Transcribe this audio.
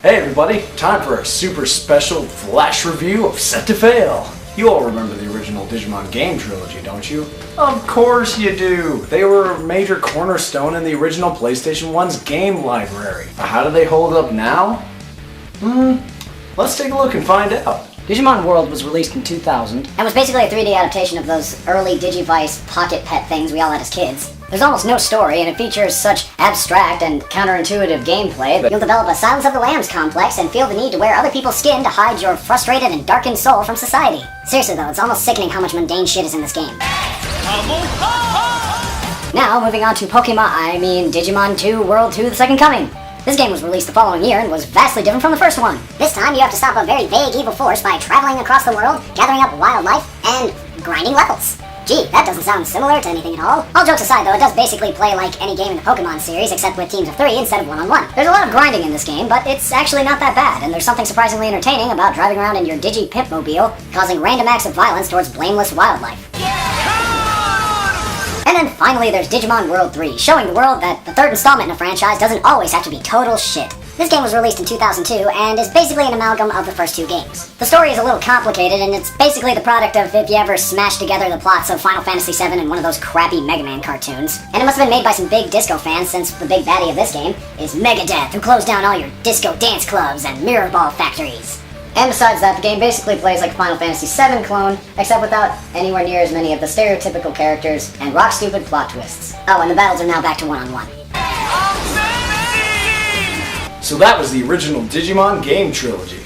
Hey everybody, time for a super special flash review of Set to Fail. You all remember the original Digimon game trilogy, don't you? Of course you do! They were a major cornerstone in the original PlayStation 1's game library. How do they hold up now? Let's take a look and find out. Digimon World was released in 2000 and was basically a 3D adaptation of those early Digivice pocket pet things we all had as kids. There's almost no story, and it features such abstract and counterintuitive gameplay that you'll develop a Silence of the Lambs complex and feel the need to wear other people's skin to hide your frustrated and darkened soul from society. Seriously though, it's almost sickening how much mundane shit is in this game. Now, moving on to Digimon 2 World 2 The Second Coming. This game was released the following year and was vastly different from the first one. This time you have to stop a very vague evil force by traveling across the world, gathering up wildlife, and grinding levels. Gee, that doesn't sound similar to anything at all. All jokes aside though, it does basically play like any game in the Pokemon series except with teams of 3 instead of 1-on-1. There's a lot of grinding in this game, but it's actually not that bad, and there's something surprisingly entertaining about driving around in your Digi-Pimp-mobile, causing random acts of violence towards blameless wildlife. And then finally there's Digimon World 3, showing the world that the third installment in a franchise doesn't always have to be total shit. This game was released in 2002 and is basically an amalgam of the first two games. The story is a little complicated, and it's basically the product of if you ever smashed together the plots of Final Fantasy VII and one of those crappy Mega Man cartoons. And it must have been made by some big disco fans, since the big baddie of this game is Megadeth, who closed down all your disco dance clubs and mirror ball factories. And besides that, the game basically plays like a Final Fantasy VII clone, except without anywhere near as many of the stereotypical characters and rock-stupid plot twists. Oh, and the battles are now back to 1-on-1. So that was the original Digimon game trilogy.